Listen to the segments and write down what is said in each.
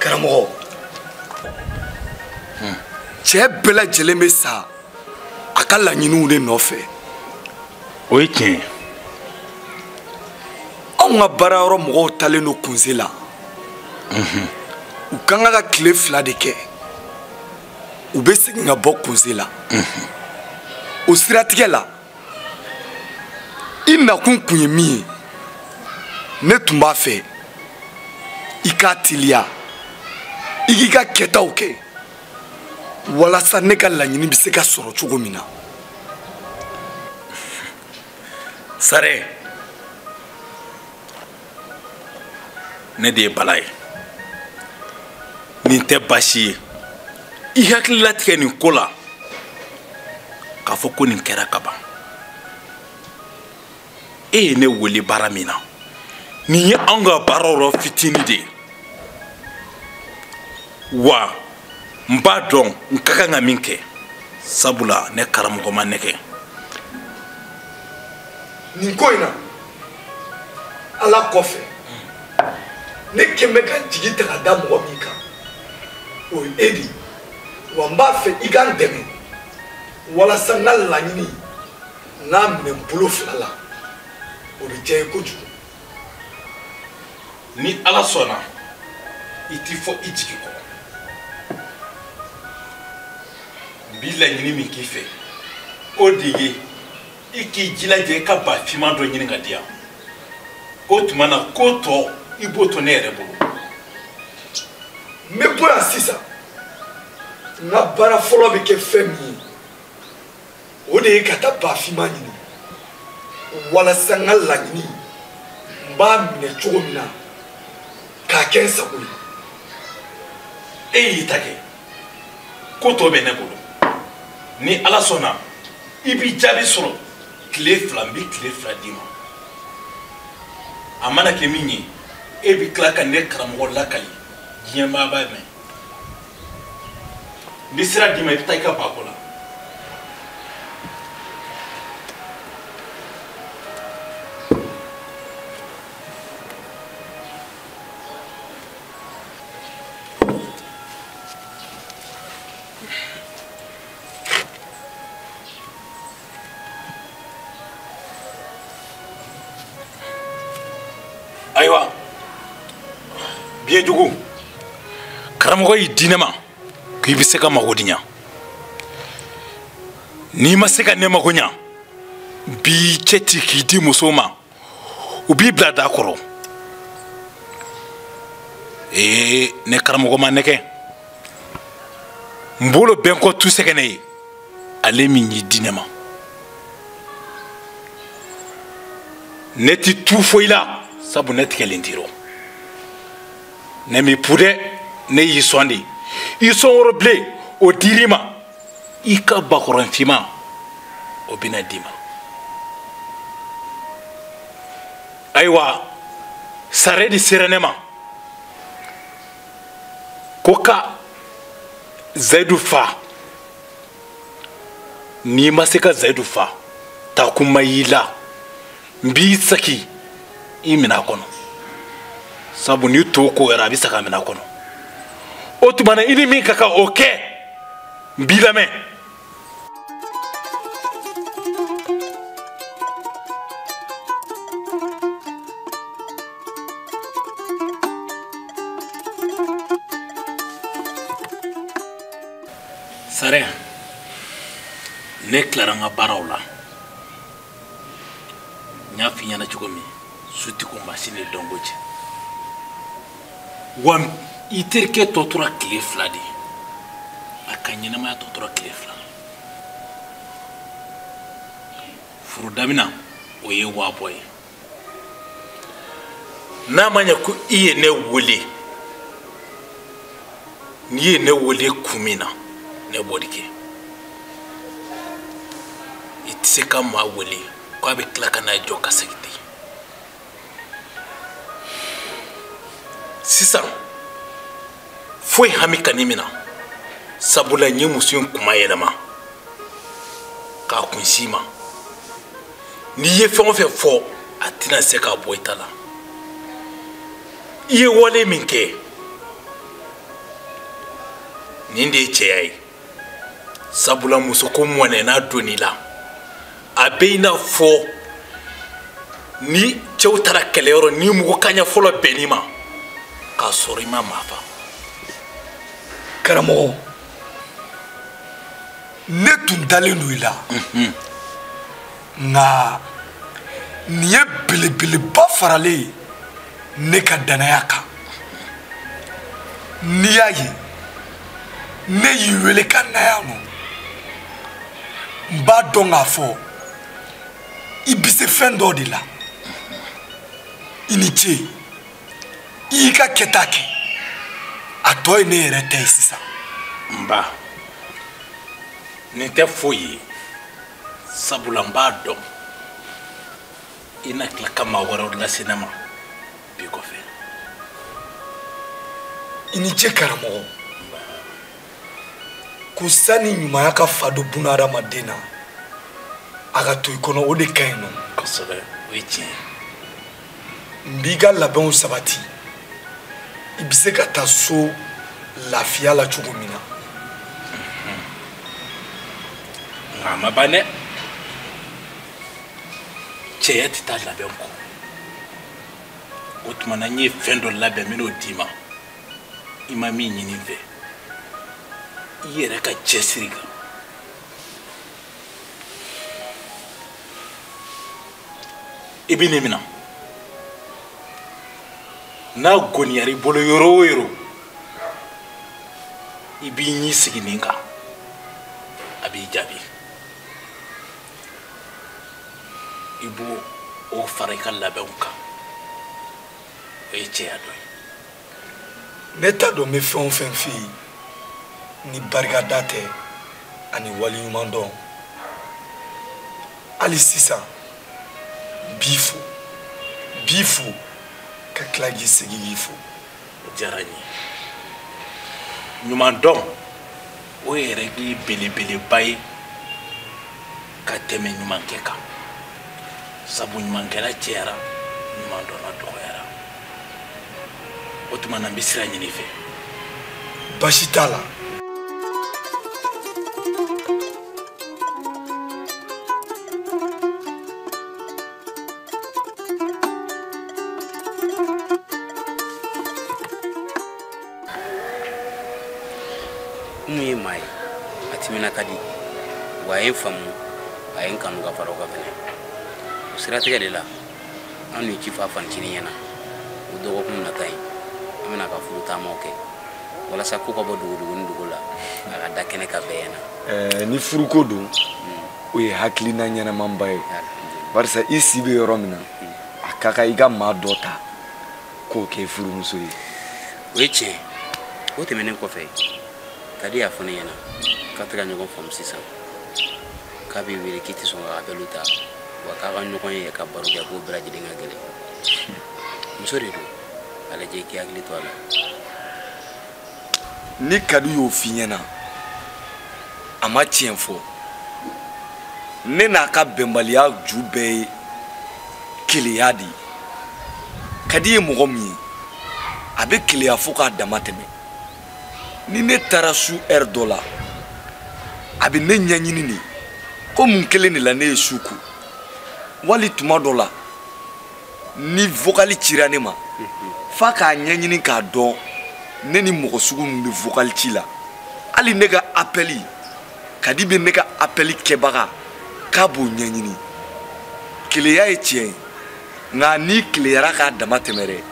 Karamɔgɔ. Cɛ bɛɛ lajɛlen bɛ sa a ka laɲiniw de nɔfɛ. O ye tiɲɛ ye. Anw ka baarayɔrɔ mɔgɔw talen don kunse la. U kan ka tile 2 de kɛ. U bɛ segin ka bɔ kunse la. O siratigɛ la i nakun kun ye min ye ne tun b'a fɛ i k'a teliya i k'i ka kɛtaw kɛ walasa ne ka laɲini bɛ se ka sɔrɔ cogo min na. Sare, ne de ye Bala ye. Nin tɛ baasi ye. I hakili latigɛ nin ko la k'a fɔ ko nin kɛra ka ban. E ye ne wele baara min na nin ye an ka baara yɔrɔ fitinin de ye. Wa n b'a dɔn n ka kan ka min kɛ sabula ne karamɔgɔ ma nɛgɛ. Nin ko in na Ala kɔfɛ ne kɛn bɛ ka jigi ta ka da mɔgɔ min kan o ye e de ye. Wa n b'a fɛ i ka n dɛmɛ walasa n ka laɲini n'a minɛ bolo 2 la o bɛ diya ye kojugu. Ni Ala sɔnna i t'i fɔ i jigi kɔrɔ. N b'i laɲini min k'i fɛ o de ye i k'i jilaja i ka ba finman dɔ ɲini ka di yan. O tuma na ko tɔ i b'o to ne yɛrɛ bolo. N bɛ bɔ yan sisan n ka baara fɔlɔ bɛ kɛ fɛn min ye o de ye ka taa ba finman ɲini walasa n ka laɲini n b'a minɛ cogo min na k'a kɛ n sago ye. E y'i ta kɛ ko tɔ bɛ ne bolo. Ni Ala sɔnna i b'i jaabi sɔrɔ tile 2 n bɛ tile 2 d'i ma. A mana kɛ min ye e bɛ tila ka ne karamɔgɔ lakali diɲɛ maa b'a mɛn. N bɛ sira d'i ma i bɛ taa i ka bako la. Ayiwa Biyejugu karamɔgɔ y'i di ne ma k'i bɛ se ka mago di ɲa. N'i ma se ka ne mago ɲa b'i cɛ ci k'i di musow ma u b'i bila da kɔrɔ. Ne karamɔgɔ ma nɛgɛ n bolo bɛn kɔ tu sɛgɛnɛ ye ale min y'i di ne ma. Ne ti tu foyi la sabu ne tigɛlen t'i rɔ. Ne m'i pu dɛ ne y'i sɔn de. I sɔn woro bilen o dir'i ma i ka bakɔrɔnfinma o bɛna d'i ma. Ayiwa Sare de sera ne ma ko ka Zayidu fa. N'i ma se ka Zayidu fa ta kuma y'i la n b'i saki i minɛ a kɔnɔ sabu n'i to ko yɛrɛ a bɛ sa ka minɛ a kɔnɔ. O tuma na i ni min ka kan o kɛ n b'i lamɛn. Sare, ne tilara n ka baaraw la. N y'a f'i ɲɛna cogo min su tɛ ko mansin de dɔnko cɛ. Wa i terikɛ tɔ tora tile 2 de a ka ɲɛnamaya tɔ tora tile 2. Furu damina o ye wabɔ ye. N'a ma ɲɛ ko i ye ne wele n'i ye ne wele kun min na ne b'o de kɛ. I tɛ se ka maa wele ko a bɛ tila ka n'a jɔ ka segin ten. Sisan foyi hami ka ne min na sabula n ye muso in kuma yɛlɛma k'a kun si ma. N'i ye fɛn o fɛn fɔ a tɛna se k'a bɔ i ta la. I ye wale min kɛ nin de ye cɛya ye sabula muso ko mɔnɛna donni la a bɛ i n'a fɔ ni cɛw taara kɛlɛyɔrɔ ni mɔgɔ kaɲɛ fɔlɔ bɛnni ma k'a sɔrɔ i ma maa fa. karamɔgɔ ne tun dalen don i la nka nin ye belebeleba faralen ne ka danaya kan n'i y'a ye ne y'i wele ka na yan nɔ n b'a dɔn k'a fɔ i bɛ se fɛn dɔ de la i ni ce i y'i ka kɛta kɛ a tɔ ye ne yɛrɛ ta ye sisan. n ba nin tɛ foyi ye sabula n b'a dɔn i na tila ka maa wɛrɛw lase ne ma bi kɔfɛ. i ni ce karamɔgɔ ko sani ɲumanya ka fa don buna adamaden na a ka to i kɔnɔ o de ka ɲi nɔ. kosɛbɛ o ye tiɲɛ ye. n b'i ka labɛnw sabati i bɛ se ka taa so lafiya la cogo min na. nka a ma ban dɛ cɛya tɛ taa labɛn kɔ o tuma na n ye fɛn dɔ labɛn n bɛn'o d'i ma i ma min ɲini n fɛ i yɛrɛ ka cɛsiri kan. i bɛ ne minɛ n'a goniyara i bolo yɔrɔ o yɔrɔ i b'i ɲɛ sigi nin kan a b'i jaabi i b'o o fara i ka labɛnw kan o ye cɛya dɔ ye. ne t'a dɔn n bɛ fɛn o fɛn f'i ye ni barikada tɛ ani waleɲuman dɔn hali sisan b'i fo ka tila k'i segin k'i fo. o diyara n ye ɲuman dɔn o yɛrɛ b'i belebeleba ye ka tɛmɛ ɲumankɛ kan sabu ɲumankɛla cɛyara ɲuman dɔnna dɔgɔyara o tuma na n bɛ sira ɲini i fɛ. basi t'a la. mun ye maa ye a timina ka di wa a ye n faamu a ye n kanu ka fara o kan fɛnɛ o siratigɛ de la an ni ci fa fanicinin ɲɛna o dɔgɔkun nata ye an bɛna ka furu taamaw kɛ walasa ko ka bɔ dugu ni dugu la a ka da kɛnɛ ka bɛɛ ɲɛna. ni furuko don o ye hakilina ɲɛnamanba ye barisa i si bɛ yɔrɔ min na a ka kan i ka maa dɔ ta k'o kɛ furumuso ye. o ye tiɲɛ o tɛmɛnen kɔfɛ Kadi y'a fɔ ne ɲɛna k'a tɛ ka ɲɔgɔn faamu sisan k'a b'i wele k'i tɛ sɔn ka appelu ta wa k'a ka ɲɔgɔn ye ka baro kɛ k'o bɛɛ lajɛlen ka gɛlɛn muso de don a lajɛ i k'i hakili to a la. ni Kadi y'o f'i ɲɛna a ma tiɲɛ fɔ ne n'a ka bɛnbaliya ju bɛɛ ye keleya de ye. Kadi ye mɔgɔ min ye a bɛ keleya fo k'a dama tɛmɛ. ni ne taara su heure dɔ la a bɛ ne ɲɛɲini de ko mun kelen de la ne ye su ko wali tuma dɔ la ni vocal cira ne ma f'a k'a ɲɛɲini k'a dɔn ne ni mɔgɔ sugu min bɛ vocal ci la hali ne ka appel Kadi bɛ ne ka appel kɛbaga k'a b'o ɲɛɲini keleya ye tiɲɛ ye nka n'i keleyara k'a dama tɛmɛ dɛ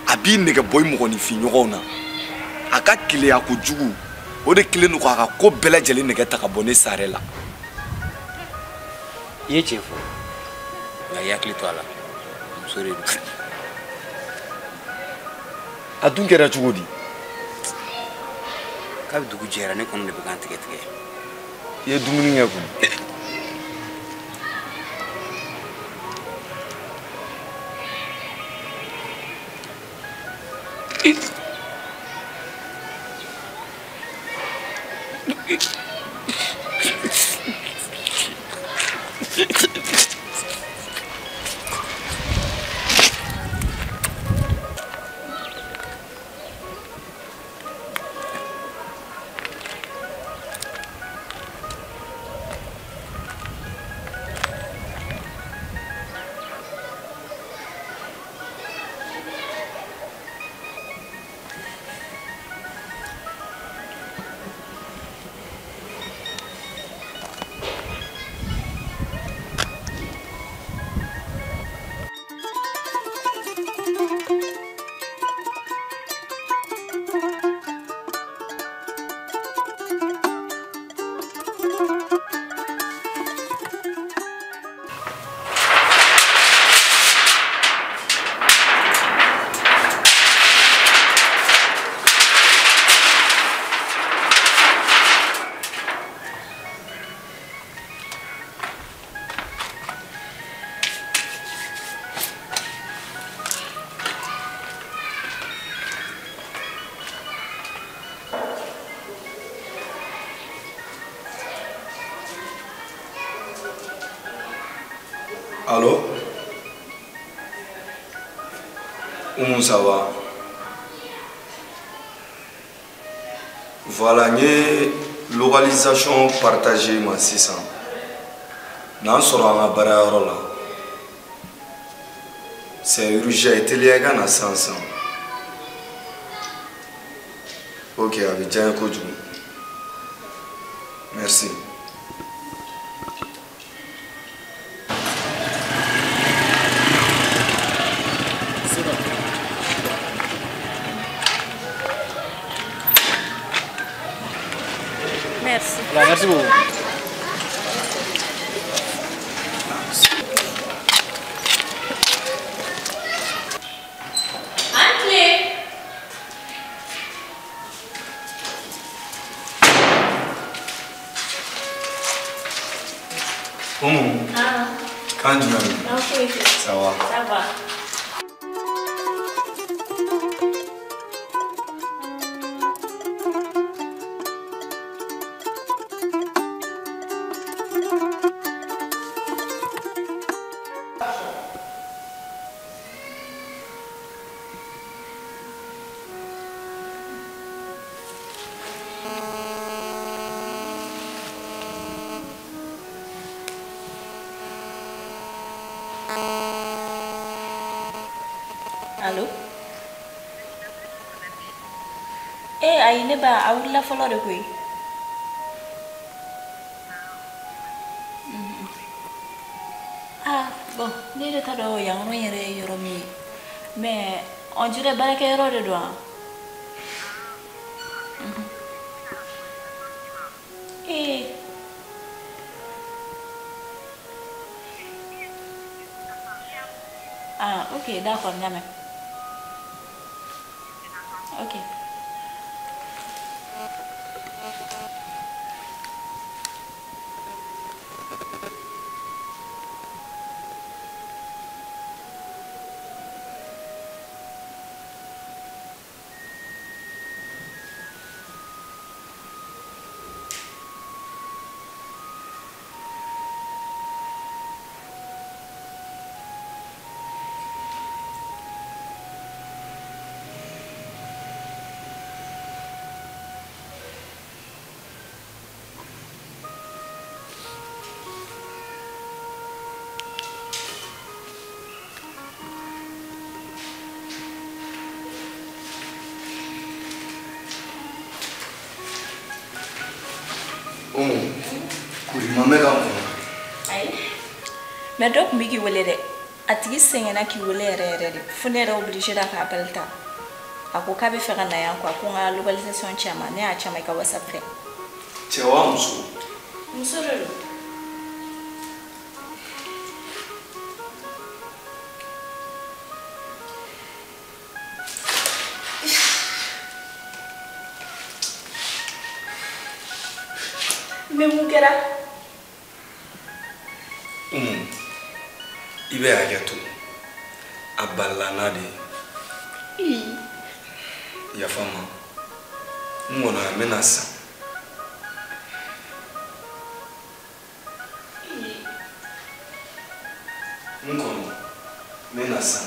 a b'i nɛgɛ bɔ i mɔgɔninfin ɲɔgɔnw na a ka keleya kojugu o de kelen don k'a ka ko bɛɛ lajɛlen nɛgɛ ta ka bɔ ne sare la. i ye tiɲɛ fɔ nka i hakili to a la muso de don. a dun kɛra cogo di. k'a bɛ dugu jɛra ne kɔnɔ de bɛ k'an tigɛ tigɛ. i ye dumuni kɛ kun. Oumou, ça va. Voilà, une localisation partagée, ma 600. Dans ce là, c'est urgent, et il y a 500. Ok, avec Djan Kodjou. Merci. Merci. Voilà, merci beaucoup. Oumou. Ah, Quand tu m'as ok. ça va. Ça va. Allô? Ayi ne ba a wulila fɔlɔ de koyi. Ah bon, ne yɛrɛ t'a dɔn yan yɔrɔ yɛrɛ ye yɔrɔ min ye, mais on dirait baarakɛyɔrɔ de don wa? Ah ok, d'accord, n y'a mɛn. Ok. Oumou. Maman est là. Ayi. Mais dɔ kun bɛ k'i wele dɛ. A tigi sɛgɛnna k'i wele yɛrɛ yɛrɛ de. Fo ne yɛrɛ obligé da k'a appel ta. A ko k'a bɛ fɛ ka na yan quoi, ko n ka localisation ci a ma. Ne y'a ci a ma i ka WhatsApp fɛ. Cɛ wa muso? Muso de don. Mais mun kɛra? Oumou. I bɛ hakɛ to. A balila n'a de ye. Yafa n ma. N kɔnɔ n bɛna san. N kɔnɔ n bɛna san.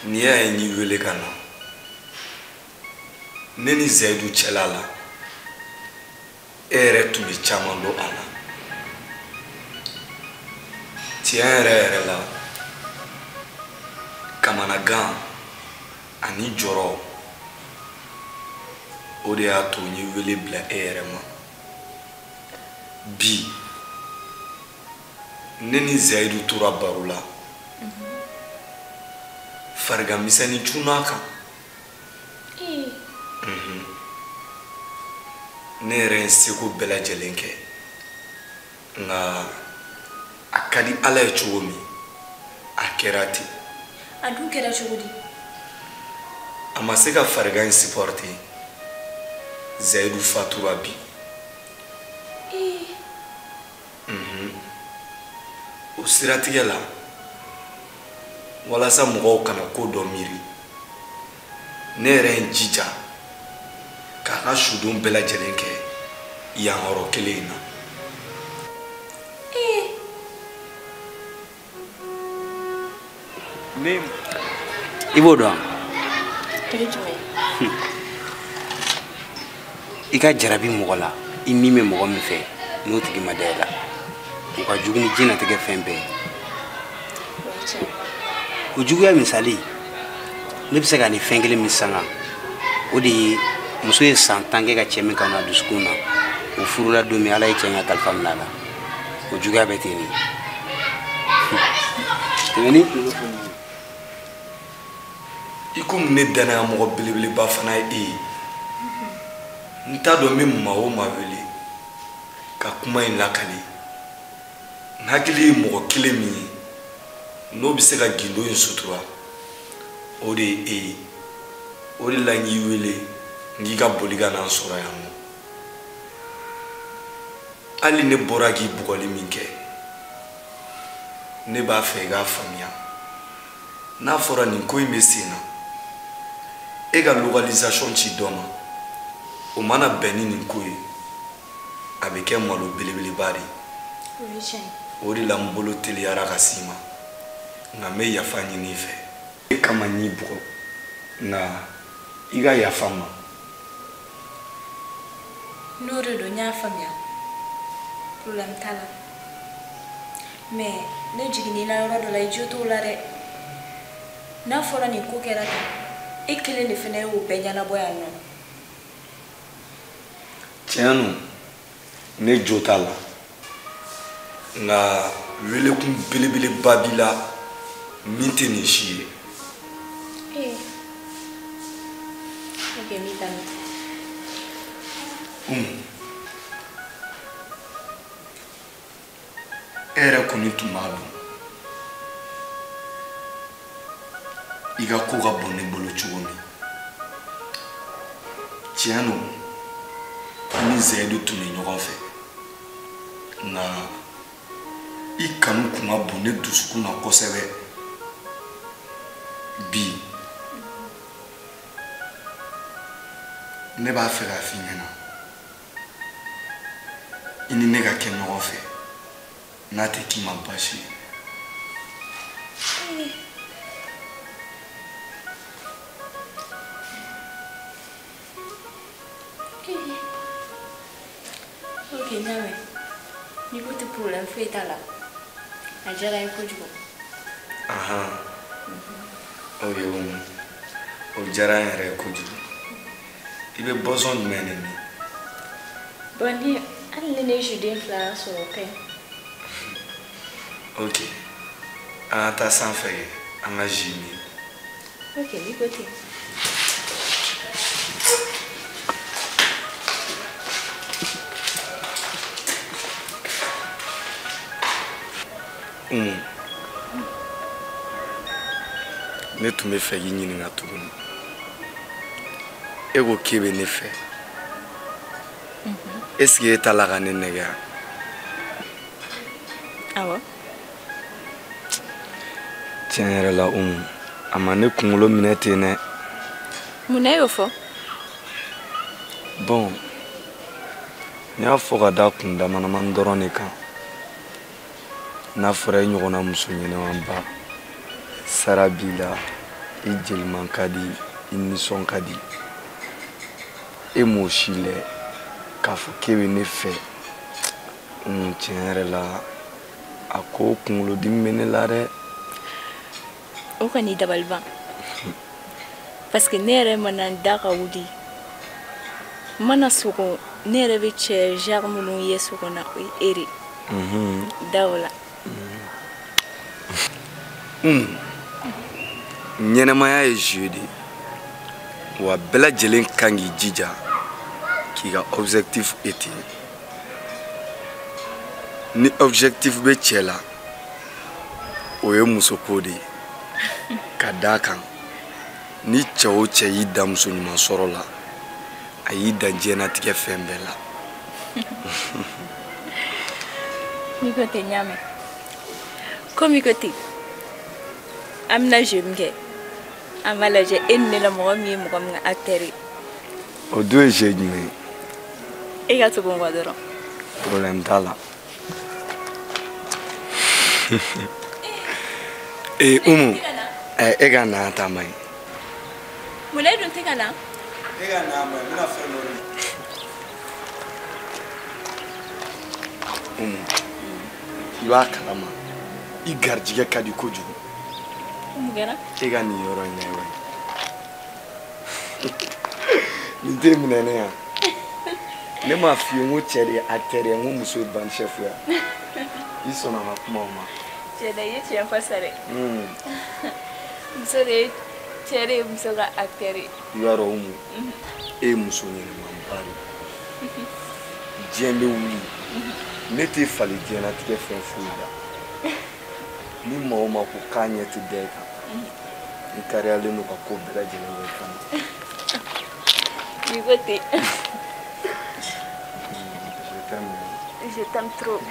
N'i y'a ye n'i wele ka na ne ni Zayidu cɛla la e yɛrɛ tun bɛ caman dɔn a la tiɲɛ yɛrɛ la kamanagan ani jɔrɔ o de y'a to n ye wele bila e yɛrɛ ma bi ne ni Zayidu tora baro la farigan misɛnnin cunna kan ne yɛrɛ ye seko bɛɛ lajɛlen kɛ nka a ka di ala ye cogo min a kɛra ten a dun kɛra cogo di a ma se ka farigan in supporter zayidu fatura bi o siratigɛ la walasa mɔgɔw kana ko dɔ miiri ne yɛrɛ ye n jija k'a ka sudon bɛɛ lajɛlen kɛ yan yɔrɔ kelen in na i b'o dɔn i ka jarabi mɔgɔ la i min bɛ mɔgɔ min fɛ n'o tigi ma da i la o ka jugu ni diɲɛlatigɛ fɛn bɛɛ o juguya misali ne bɛ se ka nin fɛn kelen min sanga o de ye muso ye san 10 kɛ ka cɛ min kanu a dusukun na o furula don min ala ye cɛ in ka kalifa minɛ a la o juguya bɛ ten de i komi ne danaya mɔgɔ belebeleba fana ye e ye n t'a dɔn n bɛ maa o maa wele ka kuma in lakale n hakili ye mɔgɔ kelen min ye n'o bɛ se ka gindo in sutura o de ye e ye o de la n y'i wele n k'i ka boli ka n'an sɔrɔ yan nɔ hali ne bɔra k'i bugɔli min kɛ ne b'a fɛ i k'a faamuya n'a fɔra nin ko in bɛ sen na e ka localisation ci dɔ ma o mana bɛn ni nin ko ye a bɛ kɛ malo belebeleba de o de la n bolo teliyara ka s'i ma nka n bɛ yafa ɲini i fɛ e kama n y'i bugɔ nka i ka yafa n ma n'o de don n y'a faamuya problème t'a la mais ne jiginn'i la yɔrɔ dɔ la i jo t'o la dɛ n'a fɔra nin ko kɛra tan e kelen de fana y'o bɛɛ ɲɛnabɔ yan nɔ tiɲɛ no ne jo t'a la nka welekun belebeleba b'i la min tɛ nin si ye ok mi tamit e yɛrɛ kɔni tun b'a dɔn i ka ko ka bon ne bolo cogo min tiɲɛ no i ni zayidu tun bɛ ɲɔgɔn fɛ nka i kanu kun ka bon ne dusukun na kosɛbɛ bi ne b'a fɛ k'a f'i ɲɛna i ni ne ka kɛ ɲɔgɔn fɛ n'a tɛ k'i ma baasi ye ok ɲamɛ n'i ko tɛ problème foyi t'a la a diyara n ye kojugu o diyara n yɛrɛ ye kojugu i bɛ boisson jumɛn de min bon ni hali ni ne ye juden 2 sɔrɔ o ka ɲi ok an ka taa sanfɛ an ka ji min ok n'i ko ten ne tun bɛ fɛ k'i ɲininka tuguni e ko k'e bɛ ne fɛ est-ce que e t'a la ka ne nɛgɛ wa awɔ tiɲɛ yɛrɛ la a ma ne kunkolo minɛ ten dɛ mun na e y'o fɔ bon n y'a fɔ ka da kun damanamani dɔrɔn de kan n'a fɔra e ɲɔgɔnna muso ɲɛnɛmanba sara b'i la i jeliman ka di i nisɔn ka di e m'o si lɛ k'a fɔ k'e bɛ ne fɛ tiɲɛ yɛrɛ la a ko kunkolodimi bɛ ne la dɛ o kɔni dabali ban parce que ne yɛrɛ mana n da ka wuli n mana sogo ne yɛrɛ bɛ cɛ genre minnu ye so kɔnɔ o ye e de da o la ɲɛnɛmaya ye jeu de wa bɛɛ lajɛlen kan k'i jija k'i ka objectif ete ni objectif bɛ cɛ la o ye musoko de ye ka d'a kan ni cɛ o cɛ y'i da muso ɲuman sɔrɔ la a y'i da diɲɛnatigɛ fɛn bɛɛ la. N'i ko ten n y'a mɛn komi i ko ten an bɛna jeu min kɛ an b'a lajɛ e ni ne la mɔgɔ min ye mɔgɔ min ka acteur ye. O dun ye jeu jumɛn ye? E ka tugu n kɔ dɔrɔn. Problème t'a la. Umu e ka na ta ma ye. Mun e dun tɛ ka na? E ka na ma ye n bɛna fɛn dɔ de. Umu i b'a kalama i garijɛgɛ ka di kojugu. Mun kɛra? E ka nin yɔrɔ in lajɛ. Nin tɛ minɛ ne yan. Ne m'a f'i ye n ko cɛ de ye acteur ye n ko muso ye band chef ye. I sɔnna n ka kumaw ma. Cɛ dɛ i ye tiɲɛ fɔ sa dɛ. Muso de ye cɛ de ye muso ka acteur ye. I b'a dɔn Umu e ye muso ɲɛnɛmanba de ye. Diɲɛ bɛ wuli ne tɛ fali diɲɛnatigɛ fɛn foyi la. Ni maa o maa ko k'a ɲɛ tɛ da i kan n kariyalen don ka ko bɛɛ lajɛlen kɛ i kama. N'i ko ten. Je t'aime. Je t'aime trop.